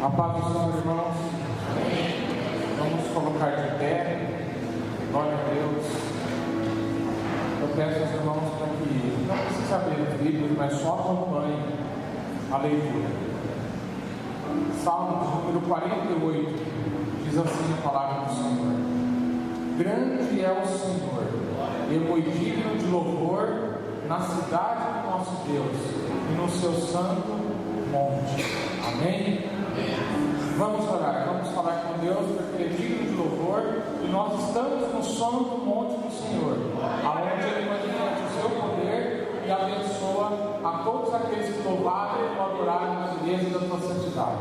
A paz do Senhor, irmãos. Vamos colocar de pé. Glória a Deus. Eu peço aos irmãos para que não precisa abrir os livros, mas só acompanhem a leitura. Salmo número 48 diz assim a palavra do Senhor: grande é o Senhor e muito digno de louvor na cidade do nosso Deus e no seu santo monte. Amém? Vamos orar, vamos falar com Deus, porque Ele é digno de louvor e nós estamos no santo monte do Senhor, aonde Ele manifesta o seu poder e abençoa a todos aqueles que louvarem e adorarem na beleza da sua santidade.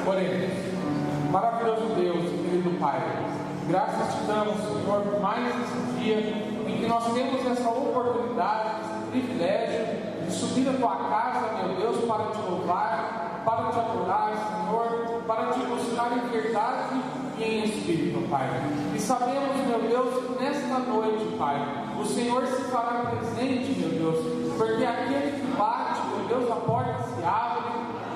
Porém, maravilhoso Deus, querido Pai, graças te damos, Senhor, por mais esse dia em que nós temos essa oportunidade, esse privilégio de subir a tua casa, meu Deus, para te louvar, para te adorar, Senhor, para te buscar em verdade e em espírito, Pai. E sabemos, meu Deus, que nesta noite, Pai, o Senhor se fará presente, meu Deus, porque aquele que bate, meu Deus, a porta se abre,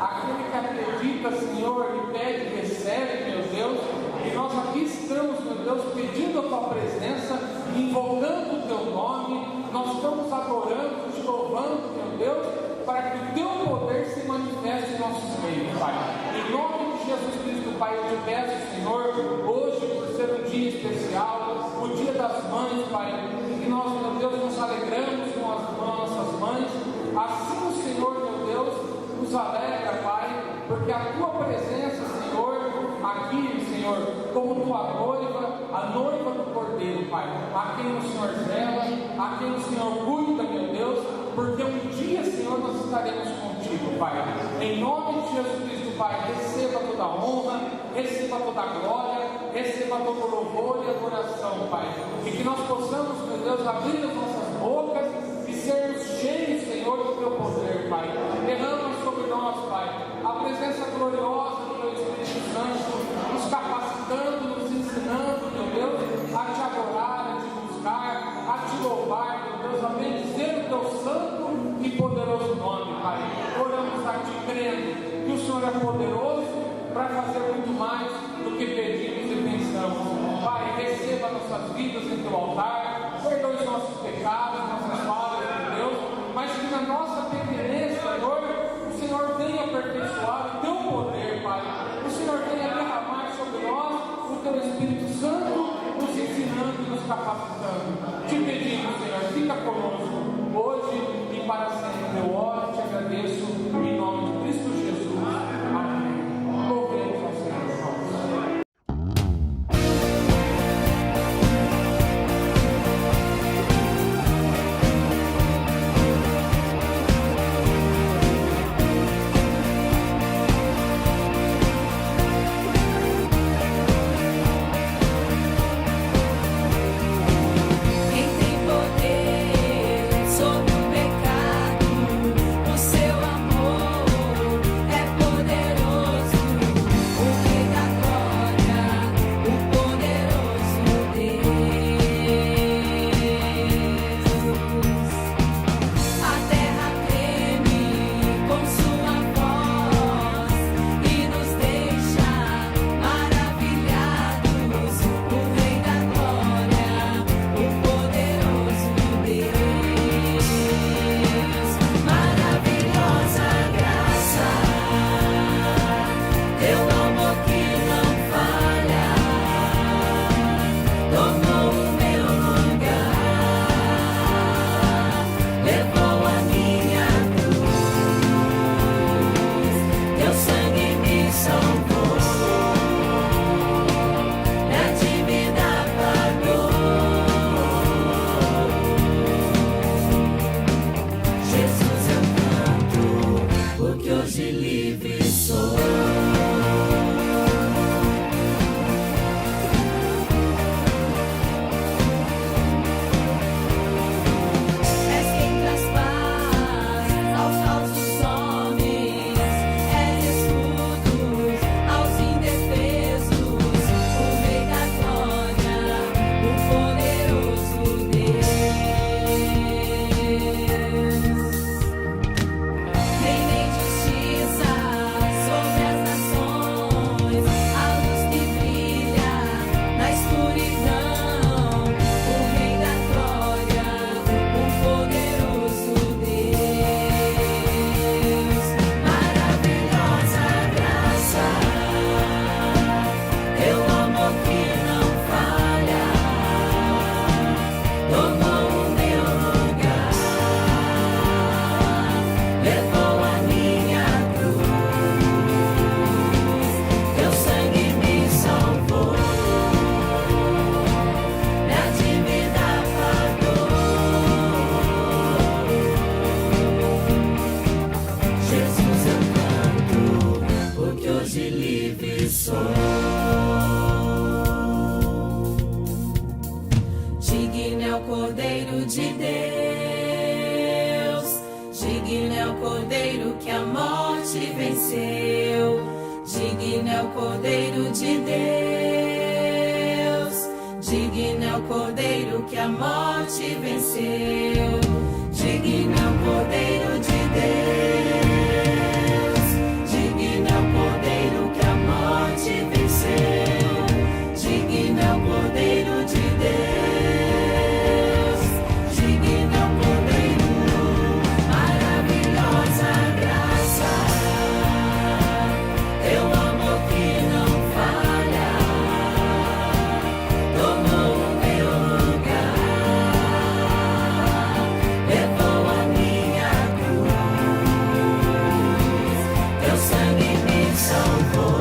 aquele que acredita, Senhor, e pede e recebe, meu Deus, e nós aqui estamos, meu Deus, pedindo a tua presença, invocando o teu nome, nós estamos adorando, te louvando, meu Deus, para que o teu poder se manifeste em nossos meios, Pai. Em nome de Jesus Cristo, Pai, eu te peço, Senhor, hoje, por ser um dia especial, o dia das mães, Pai, em que nós, meu Deus, nos alegramos com as nossas mães, assim o Senhor, meu Deus, nos alegra, Pai, porque a tua presença, Senhor, aqui, Senhor, como tua noiva, a noiva do Cordeiro, Pai, a quem o Senhor zela, a quem o Senhor cuida, meu Deus, porque um dia, Senhor, nós estaremos contigo, Pai. Em nome de Jesus Cristo, Pai, receba toda a honra, receba toda a glória, receba todo o louvor e adoração, Pai. E que nós possamos, meu Deus, abrir as nossas bocas e sermos cheios, Senhor, do teu poder, Pai. Derrama sobre nós, Pai, a presença gloriosa do teu Espírito Santo, nos capacitando, nos ensinando, meu Deus, a te adorar, a te buscar, a te louvar, meu Deus, a bendizer o teu santo e poderoso nome, Pai. Oramos a ti crendo que o Senhor é poderoso para fazer muito mais do que pedimos e pensamos. Pai, receba nossas vidas em teu altar, perdoe os nossos pecados, nossas falhas, meu Deus, mas que na nossa pequenez, Senhor, o Senhor venha aperfeiçoar o teu poder, Pai. O Senhor venha derramar sobre nós o teu Espírito Santo, nos ensinando e nos capacitando. Te pedimos, Senhor, fica conosco hoje e para sempre. Eu oro e te agradeço em nome de Cristo Jesus. Amém. Louvemos ao Senhor, irmãos. venceu. Digno é o Cordeiro de Deus, digno é o Cordeiro que a morte venceu. Digno é o Cordeiro de Deus, digno é o Cordeiro que a morte venceu. Digno é o Cordeiro de Deus, digno é o Cordeiro, maravilhosa graça, teu amor que não falha, tomou o meu lugar, levou a minha cruz, teu sangue me salvou.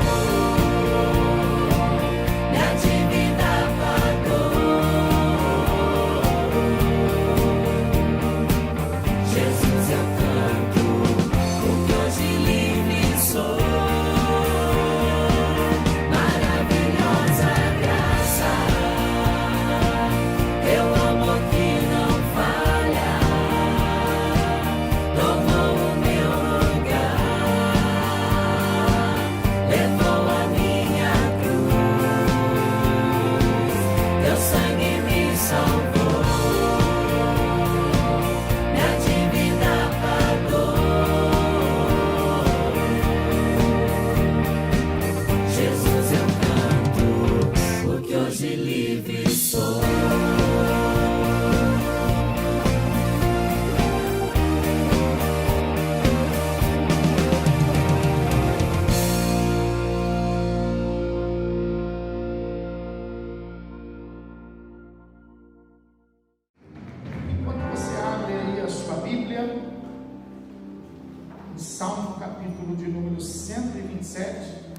Salmo capítulo de número 127,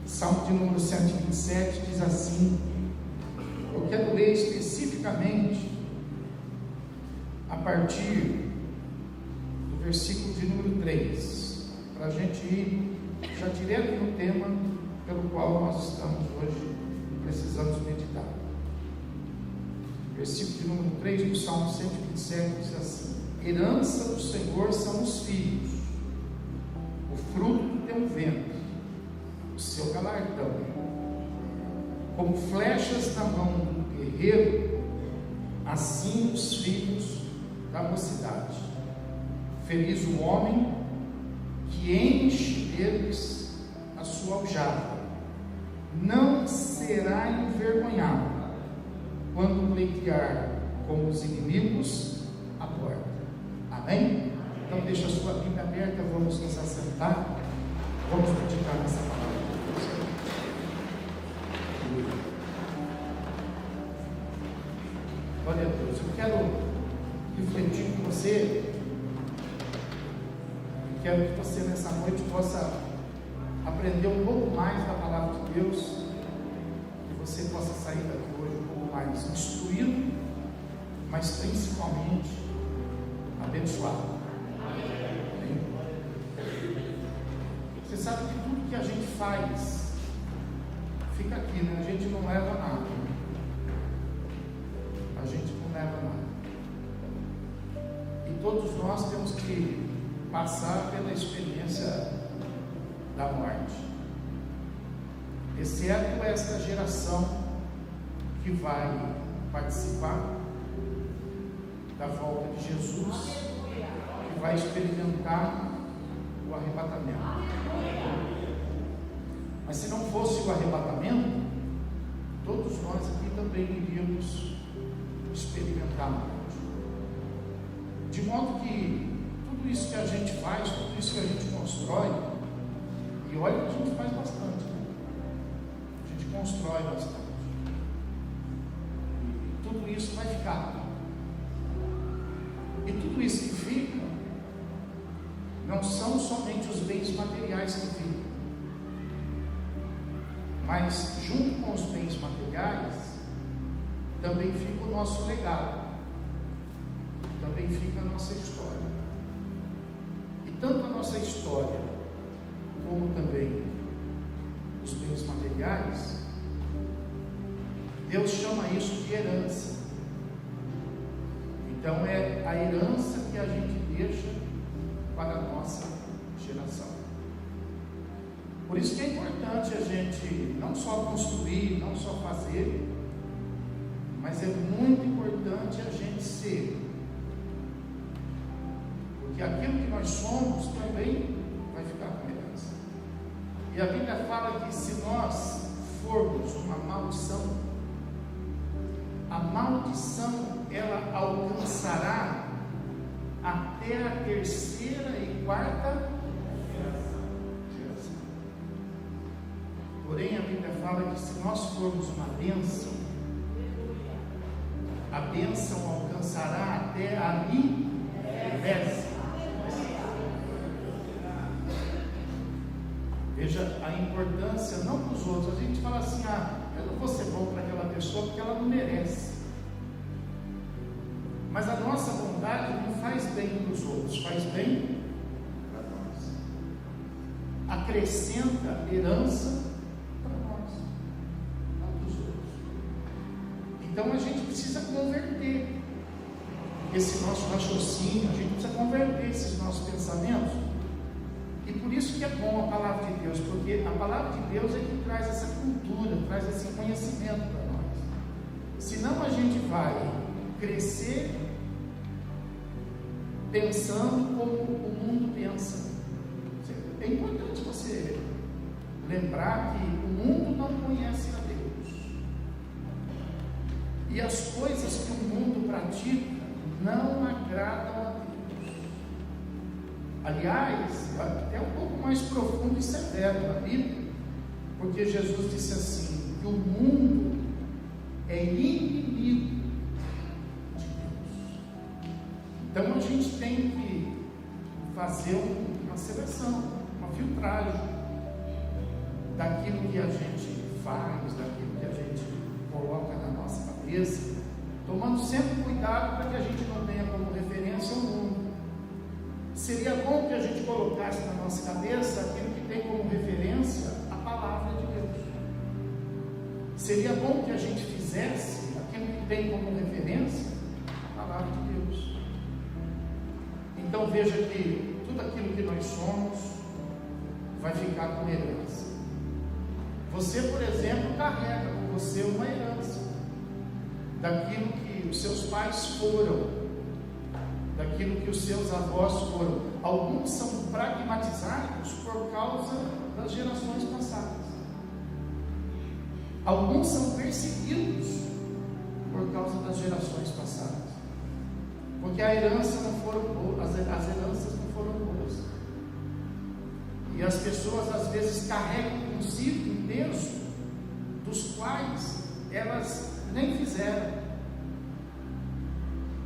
Salmo de número 127 diz assim. Eu quero ler especificamente a partir do versículo de número 3, para a gente ir já direto no tema pelo qual nós estamos hoje e precisamos meditar. Versículo de número 3 do Salmo 127 diz assim: herança do Senhor são os filhos, o fruto do teu ventre, o seu galardão. Como flechas na mão do guerreiro, assim os filhos da mocidade. Feliz o homem que enche deles a sua aljava, não será envergonhado quando pleitear com os inimigos a porta. Amém? Então deixa a sua Bíblia aberta, vamos nos assentar, vamos meditar nessa palavra de Deus. Glória a Deus. Eu quero refletir com você, e quero que você nessa noite possa aprender um pouco mais da palavra de Deus, que você possa sair daqui hoje um pouco mais instruído, mas principalmente abençoado. Amém? Você sabe que tudo que a gente faz fica aqui, né? A gente não leva nada. A gente não leva nada. E todos nós temos que passar pela experiência da morte, exceto esta geração que vai participar da volta de Jesus, que vai experimentar o arrebatamento. Mas se não fosse o arrebatamento, todos nós aqui também iríamos experimentar a morte. De modo que tudo isso que a gente faz, tudo isso que a gente constrói, e olha que a gente faz bastante, né? A gente constrói bastante. E tudo isso vai ficar. E tudo isso que fica, não são somente os bens materiais que ficam, mas junto com os bens materiais, também fica o nosso legado, também fica a nossa história. E tanto a nossa história, como também os bens materiais, Deus chama isso de herança. Então é a herança que a gente deixa para a nossa geração. Por isso que é importante a gente não só construir, não só fazer, mas é muito importante a gente ser. Porque aquilo que nós somos também vai ficar com herança. E a Bíblia fala que se nós formos uma maldição, a maldição ela alcançará até a terceira e quarta geração. Porém, a Bíblia fala que se nós formos uma bênção, a bênção alcançará até a milésima. Veja a importância, não para os outros. A gente fala assim, eu não vou ser bom para aquela pessoa porque ela não merece. Mas a nossa bondade não faz bem para os outros, faz bem para nós. Acrescenta herança para nós, não para os outros. Então a gente precisa converter esse nosso raciocínio, a gente precisa converter esses nossos pensamentos. E por isso que é bom a palavra de Deus, porque a palavra de Deus é que traz essa cultura, traz esse conhecimento para nós. Senão a gente vai crescer pensando como o mundo pensa. É importante você lembrar que o mundo não conhece a Deus. E as coisas que o mundo pratica não agradam a Deus. Aliás, até um pouco mais profundo e severo na Bíblia, porque Jesus disse assim, que o mundo é inimigo de Deus. Então a gente tem que fazer uma seleção, uma filtragem daquilo que a gente faz, daquilo que a gente coloca na nossa cabeça, tomando sempre cuidado para que a gente não tenha como referência o mundo. Seria bom que a gente colocasse na nossa cabeça aquilo que tem como referência a palavra de Deus. Seria bom que a gente fizesse aquilo que tem como referência a palavra de Deus. Então veja que tudo aquilo que nós somos vai ficar com herança. Você, por exemplo, carrega com você uma herança daquilo que os seus pais foram, daquilo que os seus avós foram. Alguns são pragmatizados por causa das gerações passadas. Alguns são perseguidos por causa das gerações passadas. Porque a herança não foram boas, as heranças não foram boas. E as pessoas às vezes carregam consigo um peso dos quais elas nem fizeram.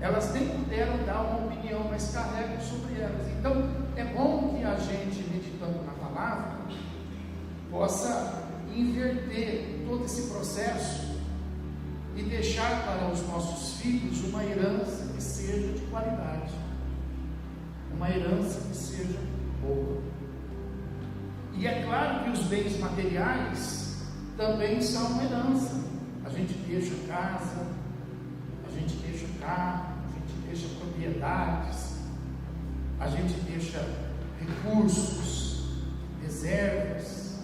Elas nem puderam dar uma opinião, mas carregam sobre elas. Então, é bom que a gente, meditando na palavra, possa inverter todo esse processo e deixar para os nossos filhos uma herança que seja de qualidade, uma herança que seja boa. E é claro que os bens materiais também são uma herança. A gente deixa casa, a gente deixa carro, deixa propriedades, a gente deixa recursos, reservas,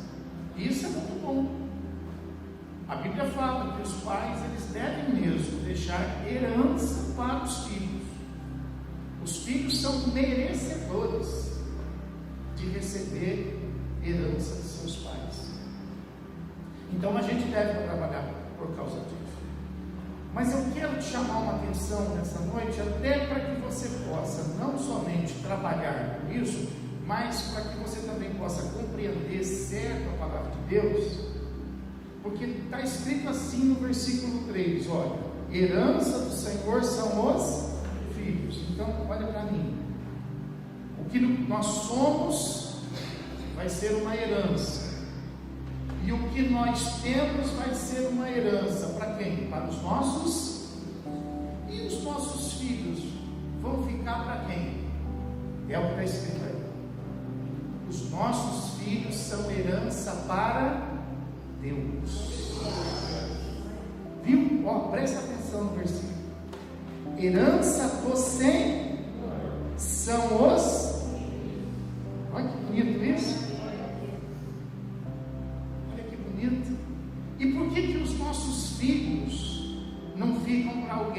e isso é muito bom. A Bíblia fala que os pais eles devem mesmo deixar herança para os filhos. Os filhos são merecedores de receber herança de seus pais. Então a gente deve trabalhar por causa disso. Mas eu quero te chamar uma atenção nessa noite, até para que você possa não somente trabalhar com isso, mas para que você também possa compreender certo a palavra de Deus, porque está escrito assim no versículo 3, olha, herança do Senhor são os filhos. Então, olha para mim, o que nós somos vai ser uma herança. E o que nós temos vai ser uma herança para quem? Para os nossos. E os nossos filhos vão ficar para quem? É o que está escrito aí. Os nossos filhos são herança para Deus. Viu? Ó, presta atenção no versículo. Herança do Senhor são os. Olha que bonito isso.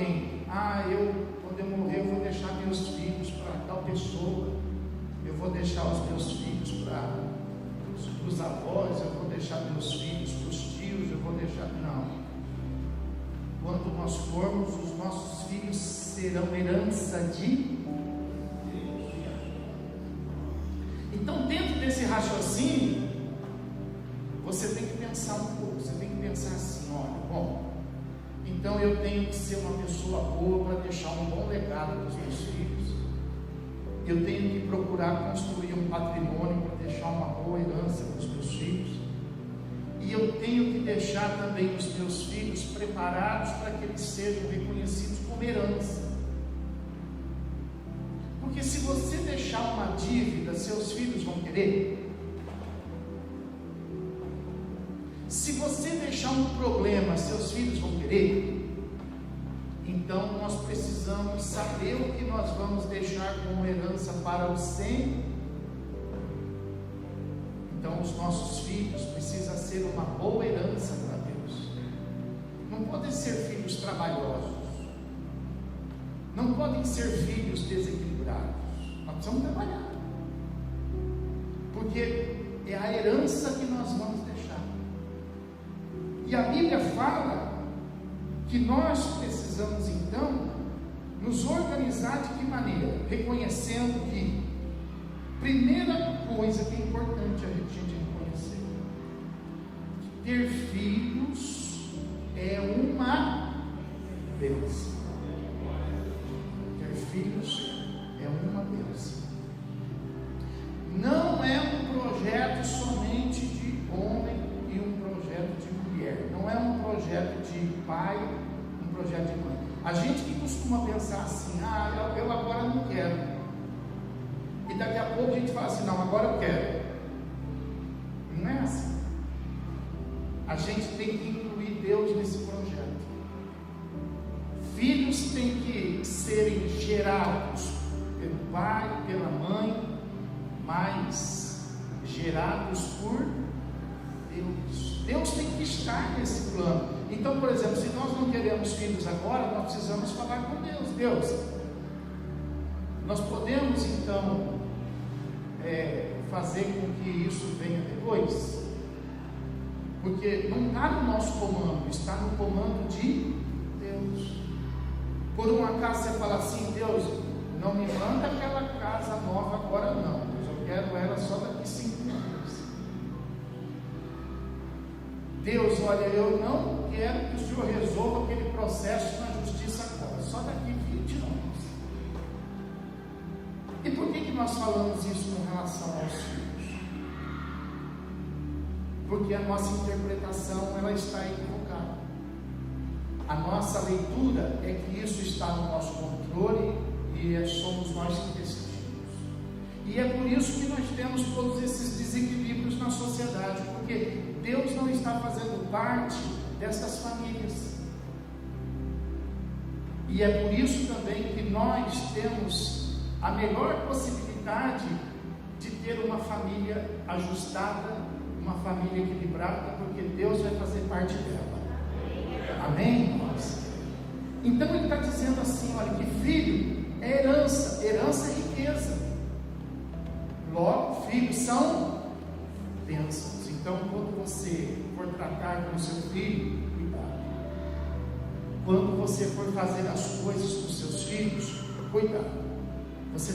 alguém, quando eu morrer eu vou deixar meus filhos para tal pessoa, eu vou deixar os meus filhos para os avós, eu vou deixar meus filhos para os tios, eu vou deixar... Não. Quando nós formos, os nossos filhos serão herança de Deus. Então, dentro desse raciocínio, você tem que pensar um pouco, você tem que pensar assim, olha, bom, então eu tenho que ser uma pessoa boa para deixar um bom legado para os meus filhos, eu tenho que procurar construir um patrimônio para deixar uma boa herança para os meus filhos, e eu tenho que deixar também os meus filhos preparados para que eles sejam reconhecidos como herança. Porque se você deixar uma dívida, seus filhos vão querer. Se você deixar um problema, seus filhos vão querer. Então nós precisamos saber o que nós vamos deixar como herança para o Senhor. Então os nossos filhos precisam ser uma boa herança para Deus. Não podem ser filhos trabalhosos. Não podem ser filhos desequilibrados. Nós precisamos trabalhar. Porque é a herança que nós vamos deixar. E a Bíblia fala que nós precisamos então nos organizar de que maneira? Reconhecendo que primeira coisa que é importante a gente reconhecer, que ter filhos é uma bênção. Ter filhos é uma bênção. Não é um projeto somente de homem e um projeto de mulher. Não é um projeto de pai, um projeto de mãe. A gente que costuma pensar assim, eu agora não quero. E daqui a pouco a gente fala assim, não, agora eu quero. Não é assim. A gente tem que incluir Deus nesse projeto. Filhos têm que serem gerados pelo pai, pela mãe, mas gerados por Deus. Deus tem que estar nesse plano. Então, por exemplo, se nós não queremos filhos agora, nós precisamos falar com Deus. Deus, nós podemos então fazer com que isso venha depois? Porque não está no nosso comando, está no comando de Deus. Por um acaso você fala assim, Deus, não me manda aquela casa nova agora não, Deus, eu quero ela só daqui 5 anos. Deus, olha, eu não quero que o Senhor resolva aquele processo na justiça agora, só daqui 20 anos. E por que nós falamos isso com relação aos filhos? Porque a nossa interpretação ela está equivocada. A nossa leitura é que isso está no nosso controle e somos nós que decidimos. E é por isso que nós temos todos esses desequilíbrios na sociedade, porque Deus não está fazendo parte dessas famílias. E é por isso também que nós temos a melhor possibilidade de ter uma família ajustada, uma família equilibrada, porque Deus vai fazer parte dela. Amém, irmãos? Então ele está dizendo assim, olha, que filho é herança, herança é riqueza. Logo, filhos são bênçãos. Então, quando você for tratar com o seu filho, cuidado. Quando você for fazer as coisas com os seus filhos, cuidado. Você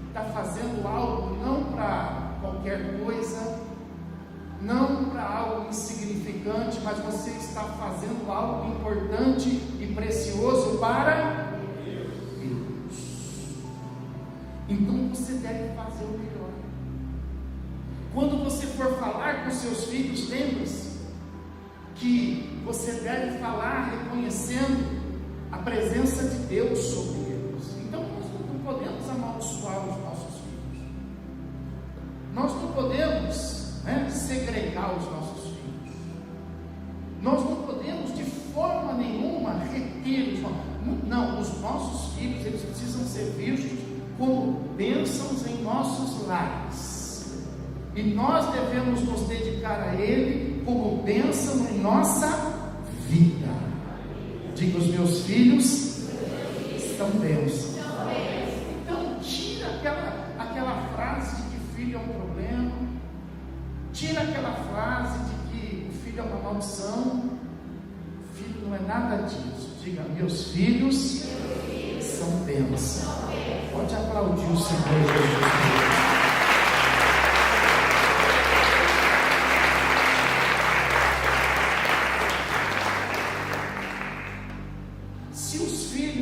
está fazendo algo não para qualquer coisa, não para algo insignificante, mas você está fazendo algo importante e precioso para Deus. Então você deve fazer o melhor. Quando você for falar com seus filhos, lembre-se que você deve falar reconhecendo a presença de Deus sobre eles. Então nós não podemos amaldiçoar os nossos filhos. Nós não podemos segregar os nossos filhos. Nós não podemos de forma nenhuma reter os nossos. Não, os nossos filhos eles precisam ser vistos como bênçãos em nossos lares. E nós devemos nos dedicar a Ele como bênção em nossa vida. Diga, os meus filhos são bênçãos. Então tira aquela frase de que filho é um problema, tira aquela frase de que o filho é uma maldição. Filho não é nada disso. Diga: meus filhos são bênçãos. Pode aplaudir o Senhor Jesus.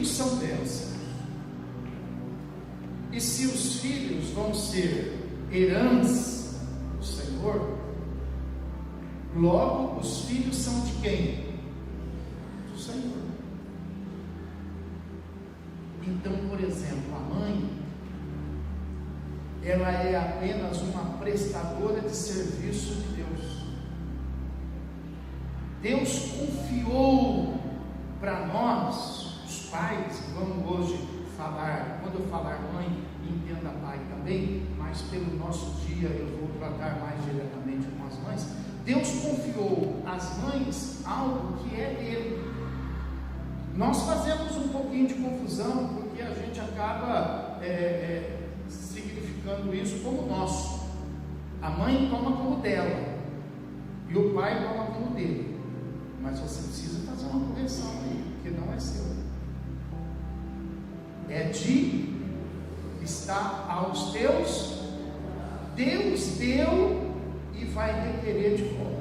São bênçãos. E se os filhos vão ser herança do Senhor, logo os filhos são de quem? Do Senhor. Então, por exemplo, a mãe, ela é apenas uma prestadora de serviço de Deus. Deus confiou para nós, pais, vamos hoje falar, quando eu falar mãe, entenda pai também, mas pelo nosso dia eu vou tratar mais diretamente com as mães. Deus confiou às mães algo que é dele. Nós fazemos um pouquinho de confusão, porque a gente acaba significando isso como nosso. A mãe toma como dela, e o pai toma como dele. Mas você precisa fazer uma correção aí, porque não é seu. Está aos teus, Deus deu e vai requerer de volta.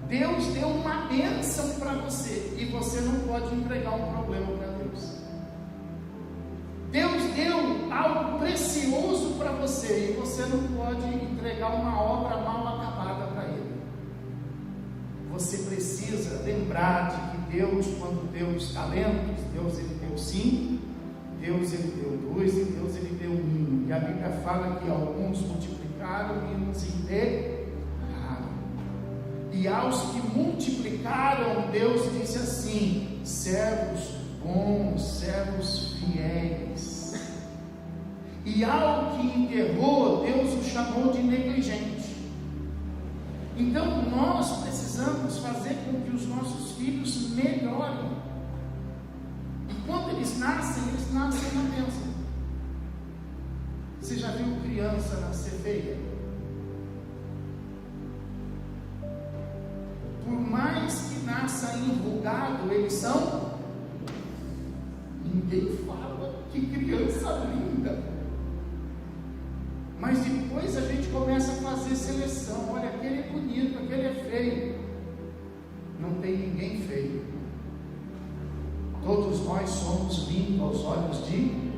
Deus deu uma bênção para você e você não pode entregar um problema para Deus. Deus deu algo precioso para você e você não pode entregar uma obra mal acabada para Ele. Você precisa lembrar de que Deus, quando deu os talentos, Deus ele deu 5, Deus ele deu 2 e Deus ele deu 1. E a Bíblia fala que alguns multiplicaram e uns enterraram. E aos que multiplicaram, Deus disse assim: servos bons, servos fiéis. E ao que enterrou, Deus o chamou de negligente. Então nós precisamos fazer com que os nossos filhos melhorem. E quando eles nascem na bênção. Você já viu criança nascer feia? Por mais que nasça enrugado, eles são. Ninguém fala que criança linda. Mas depois a gente começa a fazer seleção. Olha, aquele é bonito, aquele é feio. Não tem ninguém feio. Todos nós somos lindos aos olhos de.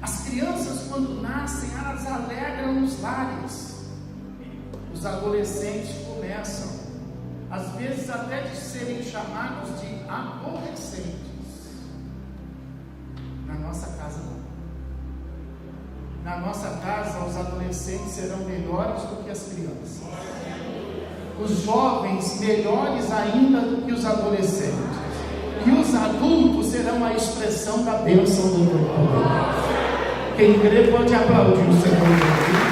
As crianças, quando nascem, elas alegram os lares. Os adolescentes começam, às vezes até de serem chamados de aborrecentes. Na nossa casa não. Na nossa casa, os adolescentes serão melhores do que as crianças. Os jovens melhores ainda do que os adolescentes. E os adultos serão a expressão da bênção do Senhor. Quem crê pode aplaudir o Senhor Jesus.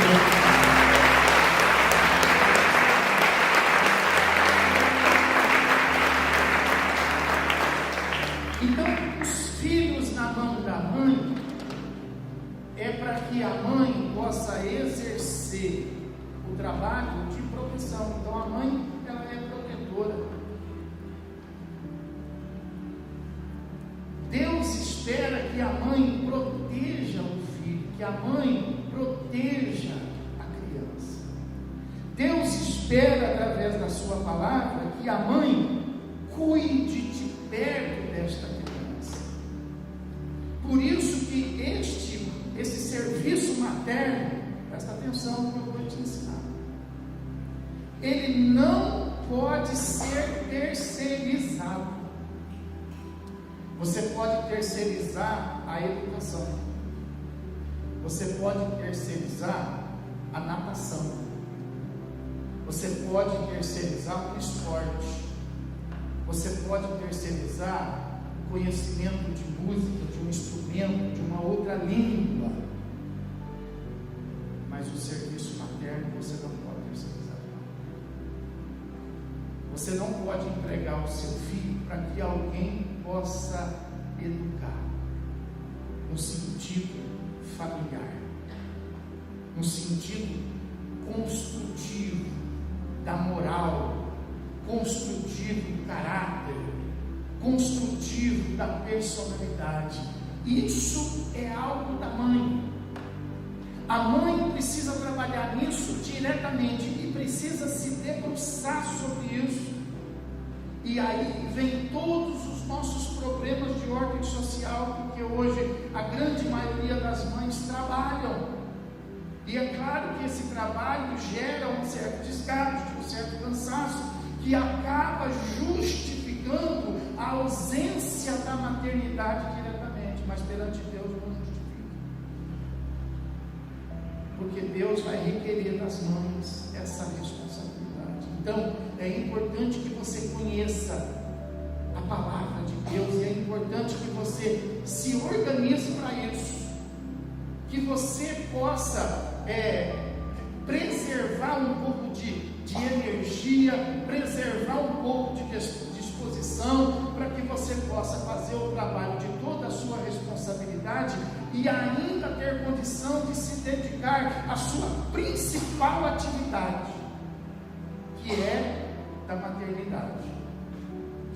Então, os filhos na mão da mãe é para que a mãe possa exercer o trabalho de proteção. Então a mãe, ela é protetora. Deus espera que a mãe proteja o filho, que a mãe proteja a criança. Deus espera, através da sua palavra, que a mãe cuide de perto desta criança. Por isso que esse serviço materno, presta atenção no que eu vou te ensinar, ele não pode ser terceirizado. Você pode terceirizar a educação, você pode terceirizar a natação, você pode terceirizar o esporte, você pode terceirizar o conhecimento de música, de um instrumento, de uma outra língua, mas o serviço materno você não pode terceirizar. Você não pode entregar o seu filho para que alguém possa educar, no sentido familiar, no sentido construtivo da moral, construtivo do caráter, construtivo da personalidade. Isso é algo da mãe. A mãe precisa trabalhar nisso diretamente e precisa se debruçar sobre isso. E aí vem todos os nossos problemas de ordem social, porque hoje a grande maioria das mães trabalham. E é claro que esse trabalho gera um certo desgaste, um certo cansaço, que acaba justificando a ausência da maternidade diretamente, mas perante Deus não justifica. Porque Deus vai requerer das mães essa responsabilidade. Então, é importante que você conheça a palavra de Deus, e é importante que você se organize para isso, que você possa preservar um pouco de energia, preservar um pouco de disposição, para que você possa fazer o trabalho de toda a sua responsabilidade e ainda ter condição de se dedicar à sua principal atividade, que é da maternidade,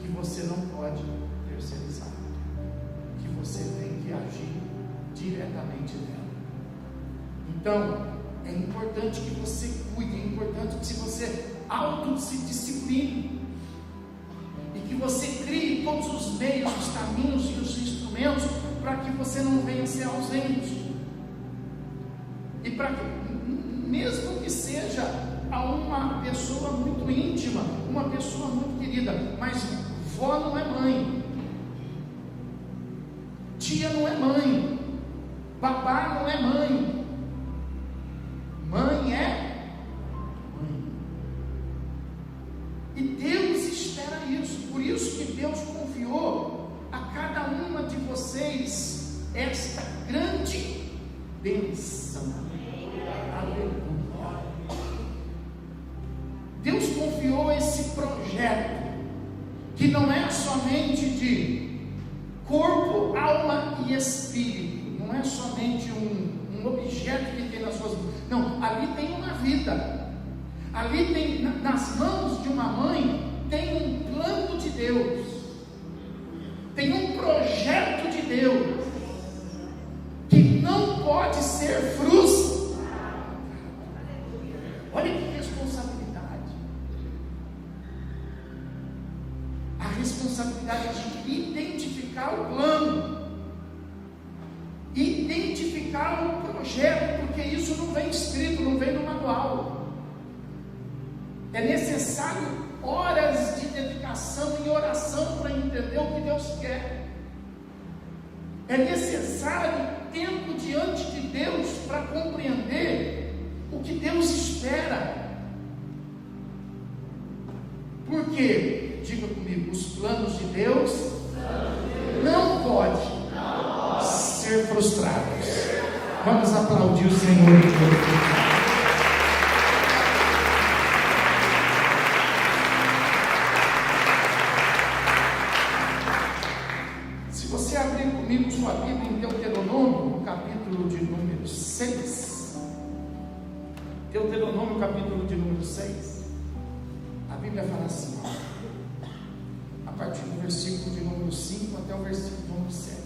que você não pode terceirizar, que você tem que agir diretamente nela. Então, é importante que você cuide, é importante que você se discipline e que você crie todos os meios, os caminhos e os instrumentos para que você não venha ser ausente, e para que, mesmo que seja a uma pessoa muito íntima, uma pessoa muito querida, mas vó não é mãe, tia não é mãe, babá não é mãe, mãe é mãe. E Deus espera isso. Por isso que Deus confiou a cada uma de vocês esta grande bênção. Aleluia. Deus confiou esse projeto, que não é somente de corpo, alma e espírito, não é somente um objeto que tem nas suas mãos. Não, ali tem uma vida, ali tem, nas mãos de uma mãe, tem um plano de Deus, tem um projeto de Deus, que não pode ser frustrado. Olha que responsabilidade, a responsabilidade de identificar o plano, identificar o projeto, porque isso não vem escrito, não vem no manual. É necessário horas de dedicação e oração para entender o que Deus quer. É necessário tempo diante de Deus para compreender o que Deus espera. Porque, diga comigo, os planos de Deus não podem ser frustrados. Vamos aplaudir o Senhor e glorificar. Se você abrir comigo sua Bíblia em Deuteronômio, no capítulo de número 6, Deuteronômio, capítulo de número 6, a Bíblia fala assim, a partir do versículo de número 5 até o versículo número 7.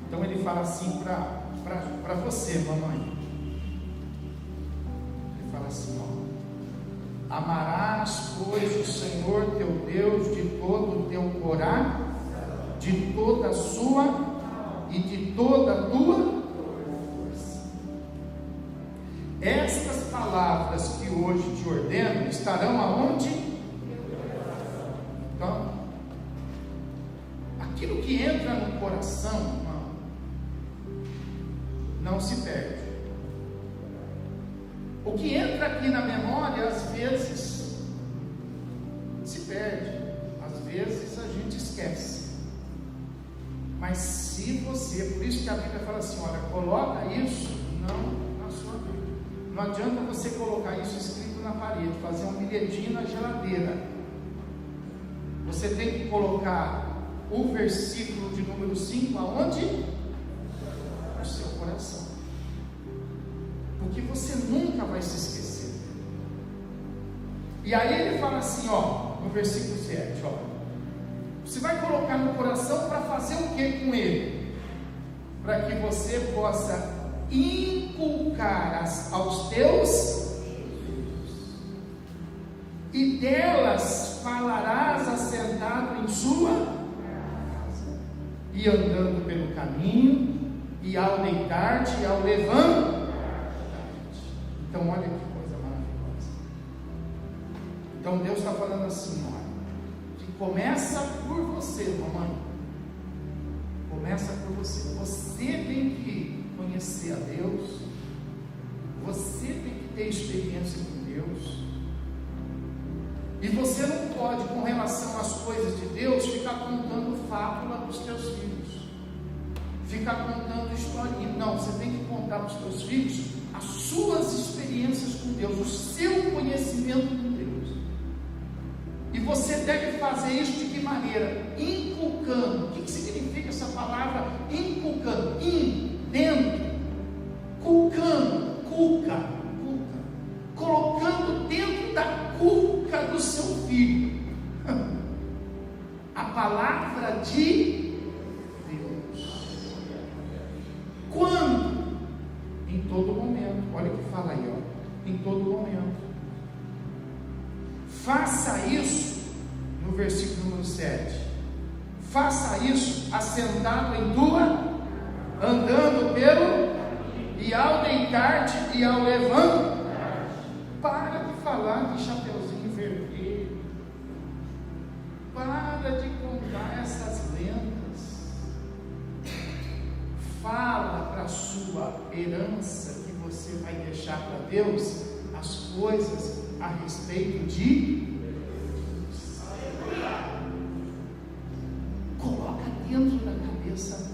Então ele fala assim para você, mamãe. Ele fala assim, amarás, pois, o Senhor teu Deus de todo o teu coração, de toda a sua e de toda a tua força. Estas palavras que hoje te ordeno estarão aonde? Então, aquilo que entra no coração, não se perde. O que entra aqui na memória, às vezes, se perde, às vezes a gente esquece. Mas se você, por isso que a Bíblia fala assim, olha, coloca isso não na sua vida, Não adianta você colocar isso escrito na parede, fazer um bilhetinho na geladeira. Você tem que colocar o versículo de número 5 aonde? No seu coração. Porque você nunca vai se esquecer. E aí ele fala assim, ó, no versículo 7, ó. Você vai colocar no coração para fazer o que com ele? Para que você possa inculcar aos teus filhos, e delas falarás assentado em sua casa, e andando pelo caminho, e ao deitar-te, e ao levantar-te. Então olha que coisa maravilhosa. Então Deus está falando assim, olha, que começa por você, mamãe. Começa por você. Você tem que conhecer a Deus. Você tem que ter experiência com Deus. E você não pode, com relação às coisas de Deus, ficar contando fábula para os teus filhos, ficar contando historinha. Não, você tem que contar para os teus filhos as suas experiências com Deus, o seu conhecimento com Deus. E você deve fazer isso de que maneira? Inculcando. O que significa essa palavra inculcando? Dentro, culcando, culca, colocando dentro da culca do seu filho a palavra de Deus. Quando? Em todo momento. Olha o que fala aí, ó. Em todo momento. Faça isso no versículo número 7. Faça isso assentado em tua, andando pelo, e ao deitar-te e ao levantar. Para de falar de chapeuzinho vermelho. Para de contar essas lendas. Fala para a sua herança que você vai deixar para Deus as coisas a respeito de Deus. Coloca dentro da cabeça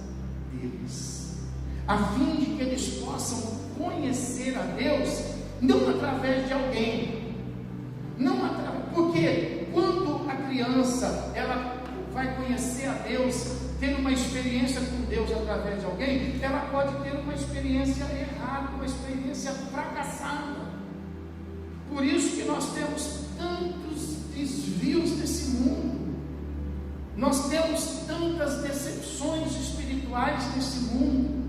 deles, a fim de que eles possam conhecer a Deus, não através de alguém, porque quando a criança ela vai conhecer a Deus, ter uma experiência com Deus através de alguém, ela pode ter uma experiência errada, uma experiência fracassada. Por isso que nós temos tantos desvios desse mundo, nós temos tantas decepções espirituais nesse mundo.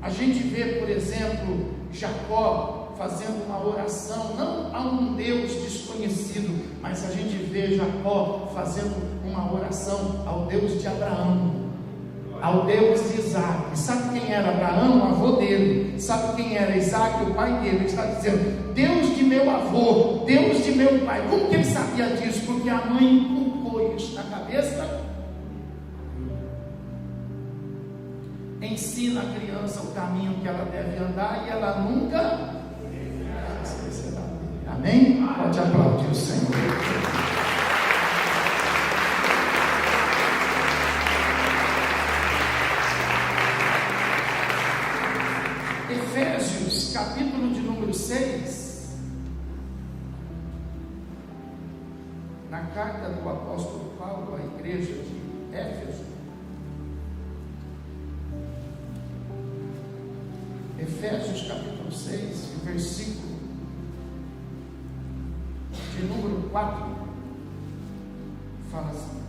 A gente vê, por exemplo, Jacó fazendo uma oração, não a um Deus desconhecido, mas a gente vê Jacó fazendo uma oração ao Deus de Abraão, ao Deus de Isaac. Sabe quem era Abraão? O avô dele. Sabe quem era Isaac? O pai dele. Ele está dizendo, Deus de meu avô, Deus de meu pai. Como que ele sabia disso? Porque a mãe inculcou isso na cabeça. Ensina a criança o caminho que ela deve andar e ela nunca esquecerá. Amém? Pode aplaudir o Senhor. Efésios, capítulo de número 6, na carta do apóstolo Paulo à igreja de Éfeso. Efésios capítulo 6, versículo de número 4, fala assim: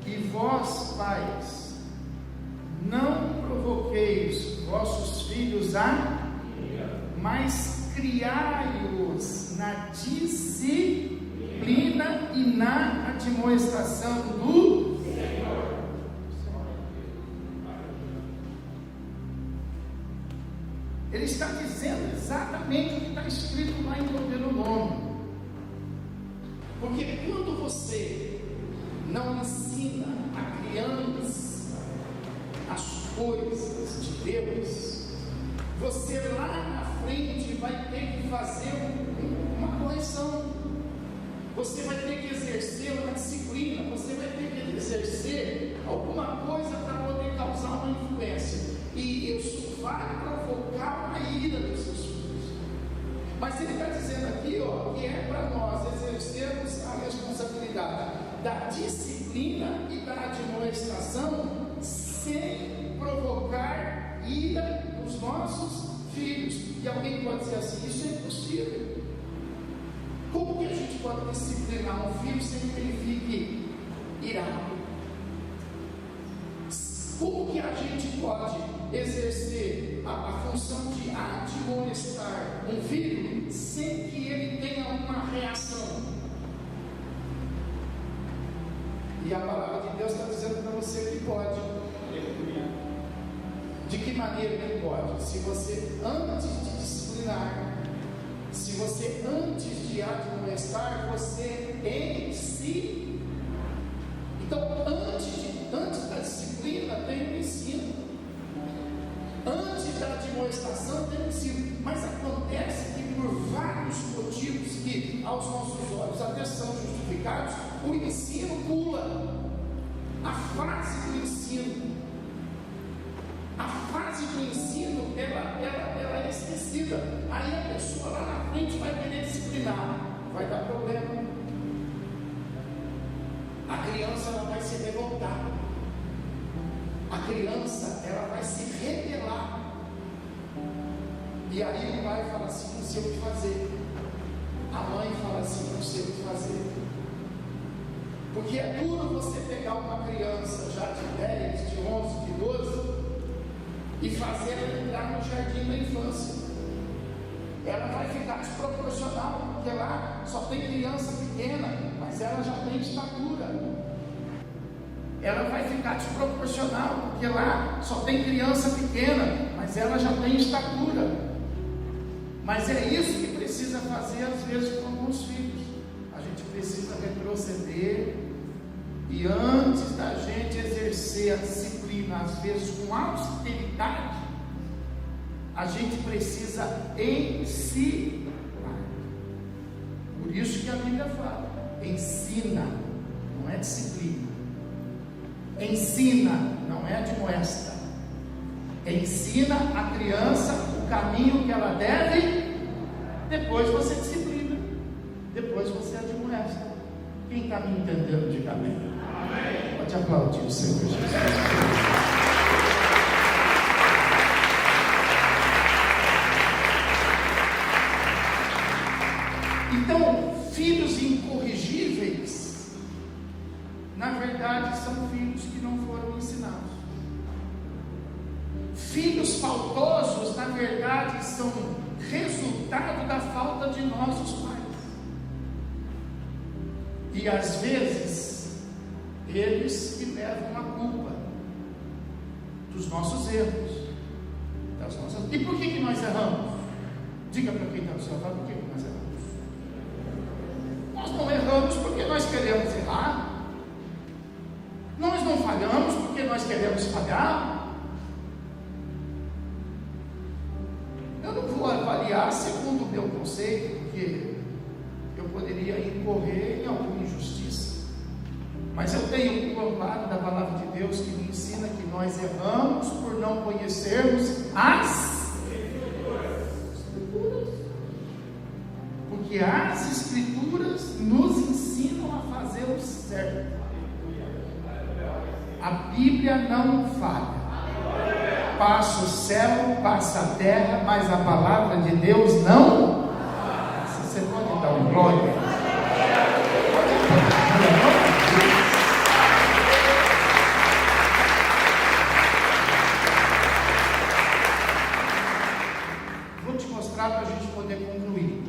e vós, pais, não provoqueis vossos filhos a, mas criai-os na disciplina e na admoestação do Senhor. Ele está dizendo exatamente o que está escrito lá em Deuteronômio. Porque quando você não ensina a criança as coisas de Deus, você lá na frente vai ter que fazer uma correção. Você vai ter que exercer uma disciplina. Você vai ter que exercer alguma coisa para poder causar uma influência. E isso vai provocar uma ira dos seus filhos. Mas ele está dizendo aqui, ó, que é para nós exercermos a responsabilidade da disciplina e da admoestação sem provocar ira nos nossos filhos. E alguém pode dizer assim: isso é impossível. Como que a gente pode disciplinar um filho sem que ele fique irado? Como que a gente pode exercer a função de admoestar um filho sem que ele tenha uma reação? E a palavra de Deus está dizendo para você que pode. De que maneira ele pode? Se você, antes de disciplinar, se você, antes de admoestar, você ensina. Então, antes da disciplina, tem o ensino. Antes da admoestação, tem o ensino. Mas acontece que, por vários motivos que, aos nossos olhos, até são justificados, o ensino pula. A fase do ensino. A fase do ensino, ela é esquecida. Aí a pessoa lá na frente vai querer disciplinar, vai dar problema. A criança, ela vai se revoltar. A criança, ela vai se rebelar. E aí o pai fala assim: não sei o que fazer. A mãe fala assim: não sei o que fazer. Porque é duro você pegar uma criança já de 10, de 11, de 12 e fazer ela entrar no jardim da infância. Ela vai ficar desproporcional, porque lá só tem criança pequena, mas ela já tem estatura. Ela vai ficar desproporcional, porque lá só tem criança pequena, mas ela já tem estatura. Mas é isso que precisa fazer às vezes com alguns filhos. A gente precisa retroceder e, antes da gente exercer a disciplina, às vezes com austeridade, a gente precisa ensinar. Por isso que a Bíblia fala: ensina, não é disciplina. Ensina, não é admoesta. Ensina a criança o caminho que ela deve, depois você disciplina, depois você admoesta. Quem está me entendendo, diga amém. Pode aplaudir o Senhor Jesus. Então, filhos incorrigíveis, na verdade, são filhos que não foram ensinados. Filhos faltosos, na verdade, são resultado da falta de nós, os pais. E às vezes, eles que levam a culpa dos nossos erros, das nossas... E por que nós erramos? Diga para quem está no seu lado: por que nós erramos? Nós não erramos porque nós queremos errar. Nós não falhamos porque nós queremos falhar. Eu não vou avaliar segundo o meu conceito, porque eu poderia incorrer em alguma injustiça. Mas eu tenho um claro da palavra de Deus que me ensina que nós erramos por não conhecermos as Escrituras. Porque as Escrituras nos ensinam a fazer o certo. A Bíblia não falha. Passa o céu, passa a terra, mas a palavra de Deus não. Você pode dar um glória? Vou te mostrar para a gente poder concluir.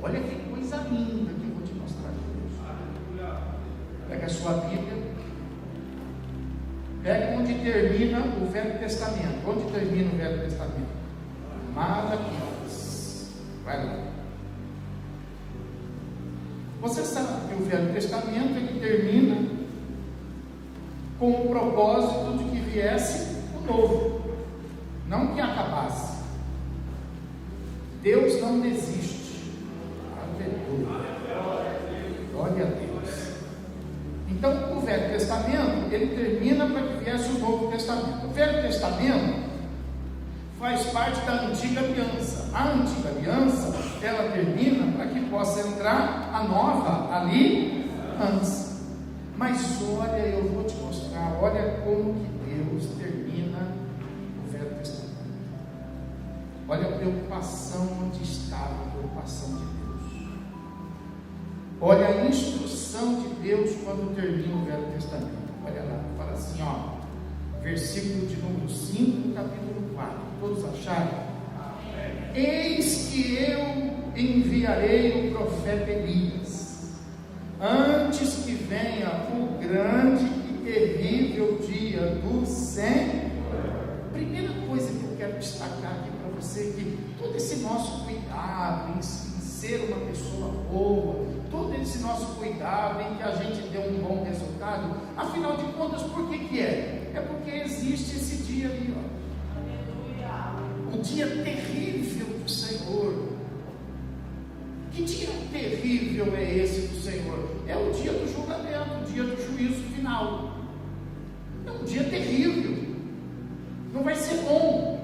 Olha que coisa linda que eu vou te mostrar aqui. Pega a sua Bíblia. Pega onde termina o Velho Testamento. Onde termina o Velho Testamento? Malaquias. Vai lá. Você sabe que o Velho Testamento ele termina com o propósito de que viesse o novo, não que acabasse. Deus não desiste. Aleluia. Glória a Deus. Então, o Velho Testamento, ele termina para que viesse o Novo Testamento. O Velho Testamento faz parte da antiga aliança. A antiga aliança, ela termina para que possa entrar a nova aliança. Mas olha, eu vou te mostrar, olha como que Deus termina o Velho Testamento. Olha a preocupação onde estava a preocupação de Deus. Olha a instrução de Deus quando termina o Velho Testamento. Olha lá, fala assim, ó, versículo de número 5, capítulo 4. Todos acharam? Eis que eu enviarei o profeta Elias, antes que venha o grande e terrível dia do Senhor. Primeira coisa que eu quero destacar aqui para você é que todo esse nosso cuidado em ser uma pessoa boa, todo esse nosso cuidado em que a gente dê um bom resultado, afinal de contas, por que é? É porque existe esse dia ali, ó. O dia terrível do Senhor. Que dia terrível é esse do Senhor? É o dia do julgamento, o dia do juízo final. É um dia terrível. Não vai ser bom.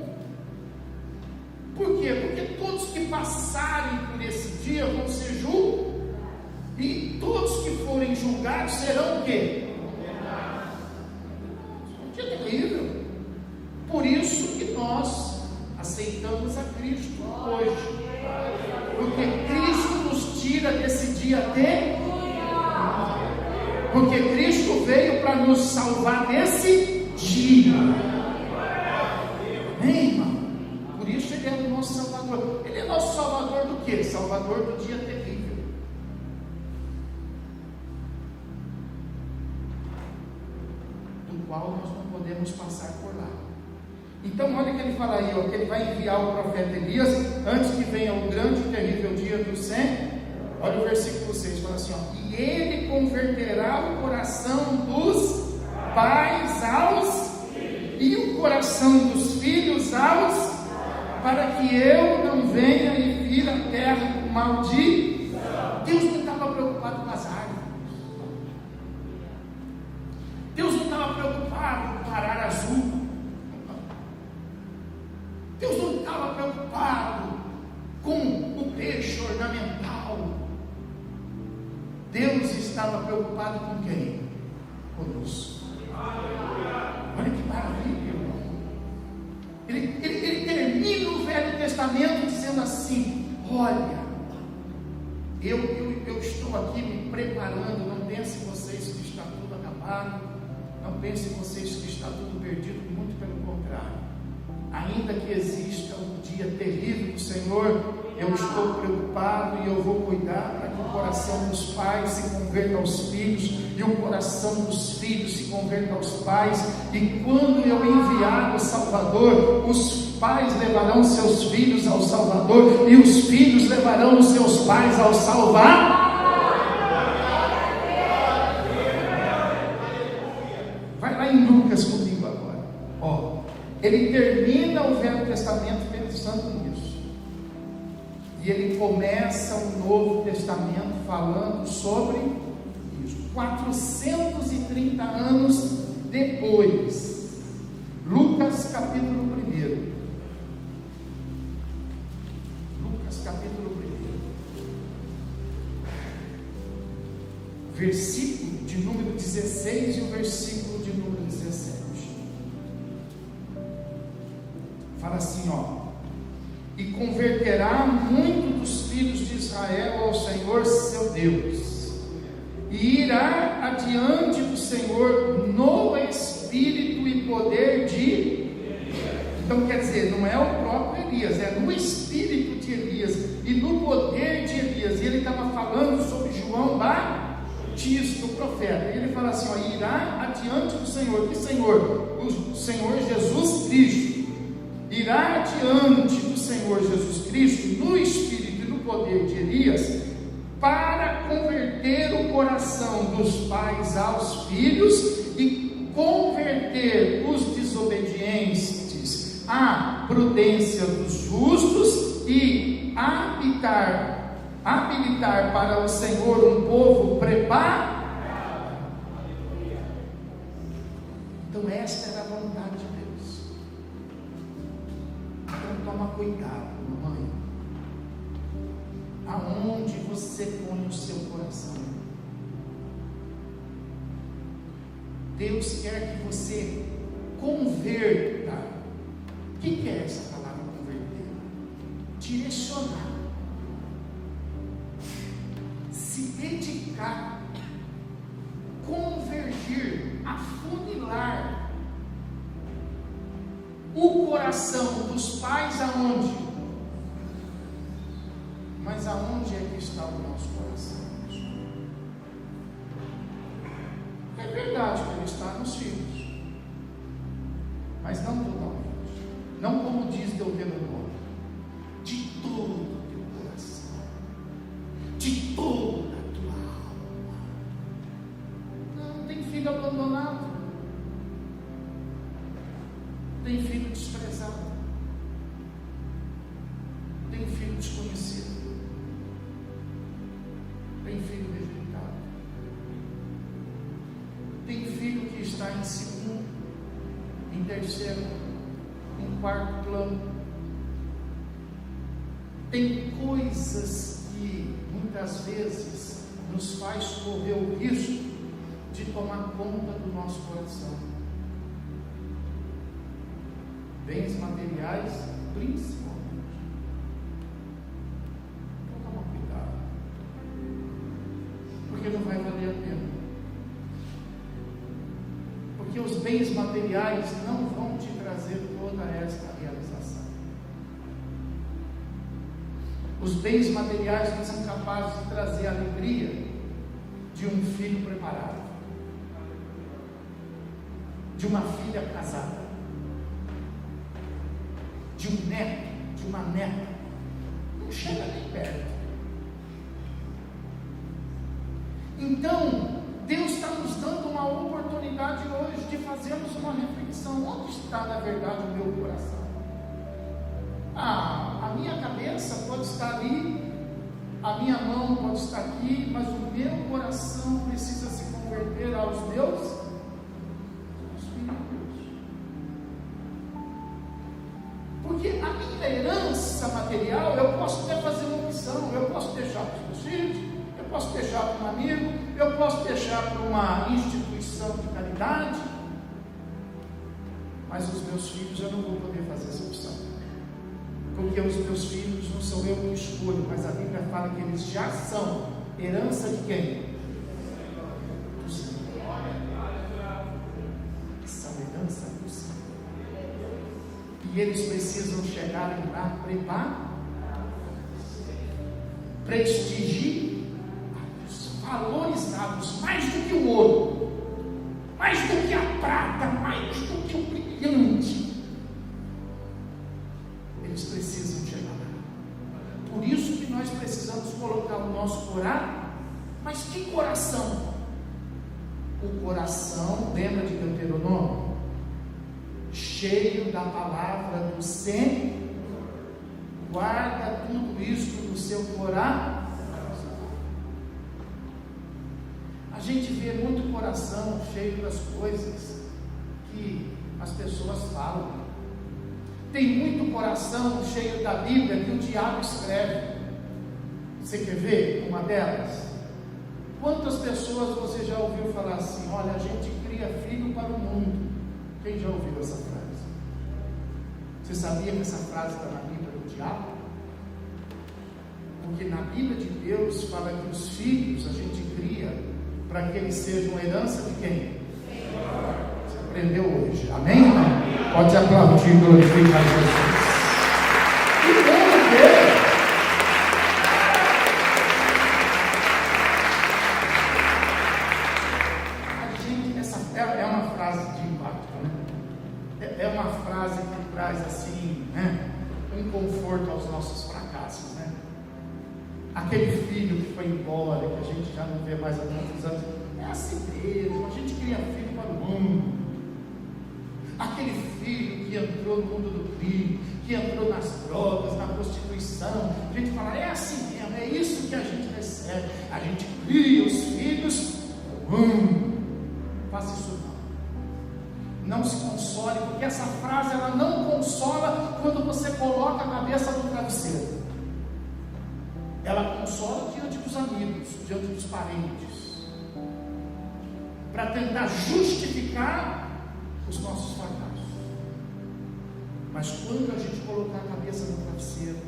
Por quê? Porque todos que passarem por esse dia vão ser julgados. E todos que forem julgados serão o quê? É um dia terrível. Por isso que nós aceitamos a Cristo hoje, porque Cristo nos tira desse dia terrível, porque Cristo veio para nos salvar desse dia. Amém, irmão? Por isso Ele é o nosso Salvador. Ele é nosso Salvador do quê? Salvador do dia terrível, do qual nós não podemos passar por lá. Então olha que ele fala aí, ó, que ele vai enviar o profeta Elias antes que venha o grande e terrível dia do Senhor. Olha o versículo 6, fala assim, ó, e ele converterá o coração dos pais aos e o coração dos filhos aos, para que eu não venha e vire a terra com maldição. Deus não estava preocupado com as árvores. Deus não estava preocupado com parar azul. Deus não estava preocupado com o peixe ornamental. Deus estava preocupado com quem? Conosco. Olha que maravilha, irmão. Ele termina o Velho Testamento dizendo assim: olha, eu estou aqui me preparando. Não pensem vocês que está tudo acabado, não pensem vocês que está tudo perdido, muito pelo contrário. Ainda que exista um dia terrível do Senhor, eu estou preocupado e eu vou cuidar para que o coração dos pais se converta aos filhos e o coração dos filhos se converta aos pais. E quando eu enviar o Salvador, os pais levarão seus filhos ao Salvador e os filhos levarão os seus pais ao Salvador. Vai lá em Lucas comigo agora. Ó, ele termina o Velho Testamento pensando nisso. E ele começa o Novo Testamento falando sobre isso. 430 anos depois. Lucas capítulo 1. Lucas capítulo 1. Versículo de número 16 e o versículo de número 17. Fala assim, ó: e converterá muito dos filhos de Israel ao Senhor seu Deus, e irá adiante do Senhor no espírito e poder de... Então quer dizer, não é o próprio Elias, é no espírito de Elias e no poder de Elias. E ele estava falando sobre João Batista, o profeta. E ele fala assim, ó: irá adiante do Senhor. Que Senhor? O Senhor Jesus Cristo. Irá adiante do Senhor Jesus Cristo no espírito e no poder de Elias, para converter o coração dos pais aos filhos e converter os desobedientes à prudência dos justos e habilitar para o Senhor um povo preparado. Então esta era a vontade de Deus. Então toma cuidado, mamãe, aonde você põe o seu coração. Deus quer que você converta. O que é essa palavra converter? Direcionar, se dedicar, convergir, afunilar o coração dos pais aonde? Mas aonde é que está o nosso coração? É verdade que ele está nos filhos, mas não totalmente. Não como diz Deuteronômio, de todo o teu coração, de toda a tua alma. Não, tem filho abandonado, tem filho desprezado, tem filho desconhecido, tem filho rejeitado, tem filho que está em segundo, em terceiro, em quarto plano. Tem coisas que muitas vezes nos faz correr o risco de tomar conta do nosso coração. Bens materiais, principalmente. Então toma cuidado, porque não vai valer a pena. Porque os bens materiais não vão te trazer toda esta realização. Os bens materiais não são capazes de trazer a alegria de um filho preparado, de uma filha casada, de um neto, de uma neta. Não chega nem perto. Então, Deus está nos dando uma oportunidade hoje de fazermos uma reflexão. Onde está, na verdade, o meu coração? A minha cabeça pode estar ali, a minha mão pode estar aqui, mas o meu coração precisa se converter aos meus filhos. Porque a minha herança material, eu posso até fazer uma opção, eu posso deixar para os meus filhos, eu posso deixar para um amigo, eu posso deixar para uma instituição de caridade, mas os meus filhos eu não vou poder fazer essa opção, porque os meus filhos não sou eu que escolho, mas a Bíblia fala que eles já são herança de quem? Do Senhor. São herança do Senhor, e eles precisam chegar lá preparados, prestigiados, valorizados mais do que o ouro, mais do que a prata, mais do que o brilhante. Eles precisam chegar lá. Por isso que nós precisamos colocar o nosso coração. Mas que coração? O coração, lembra de Deuteronômio? Cheio da palavra do Senhor. Guarda tudo isso no seu coração. A gente vê muito coração cheio das coisas que as pessoas falam. Tem muito coração cheio da Bíblia que o diabo escreve. Você quer ver uma delas? Quantas pessoas você já ouviu falar assim: olha, a gente cria filho para o mundo? Quem já ouviu essa frase? Você sabia que essa frase está na Bíblia do diabo? Porque na Bíblia de Deus fala que os filhos a gente cria para que eles sejam herança de quem? Você aprendeu hoje, amém? Pode aplaudir e glorificar Jesus. Que bom ver! A gente, essa é uma frase de impacto, né? É uma frase que traz assim, né, um conforto aos nossos fracassos, né? Aquele filho que foi embora, que a gente já não vê mais há tantos anos, é assim mesmo, a gente cria filho para o mundo. Aquele filho que entrou no mundo do crime, que entrou nas drogas, na prostituição, a gente fala, é assim mesmo, é isso que a gente recebe. A gente cria os filhos para o mundo. Faça isso não. Não se console, porque essa frase ela não consola quando você coloca a cabeça no travesseiro. Ela consola diante dos amigos, diante dos parentes, para tentar justificar os nossos fracassos. Mas quando a gente colocar a cabeça no travesseiro,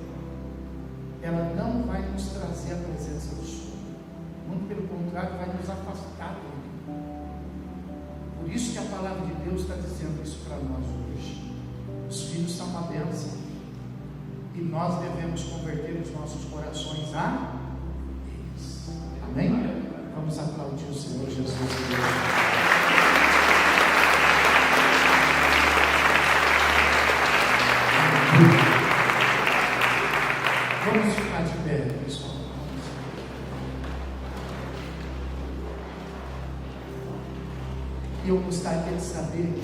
ela não vai nos trazer a presença do Senhor. Muito pelo contrário, vai nos afastar dele. Por isso que a palavra de Deus está dizendo isso para nós hoje. Os filhos são uma bênção, e nós devemos converter os nossos corações a eles. Amém? Vamos aplaudir o Senhor Jesus. Vamos ficar de pé, pessoal. E eu gostaria de saber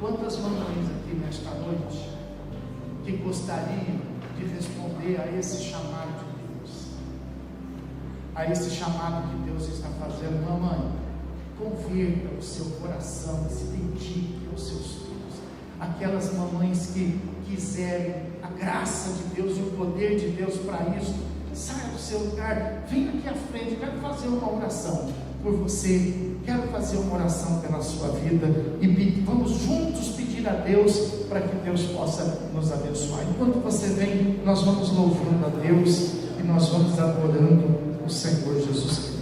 quantas mamães aqui nesta noite que gostariam de responder a esse chamado de Deus, a esse chamado que Deus está fazendo. Mamãe, converta o seu coração, se dedique aos seus filhos. Aquelas mamães que quiserem a graça de Deus e o poder de Deus para isso, saia do seu lugar, venha aqui à frente. Quero fazer uma oração por você, quero fazer uma oração pela sua vida, e vamos juntos pedir a Deus para que Deus possa nos abençoar. Enquanto você vem, nós vamos louvando a Deus e nós vamos adorando o Senhor Jesus Cristo.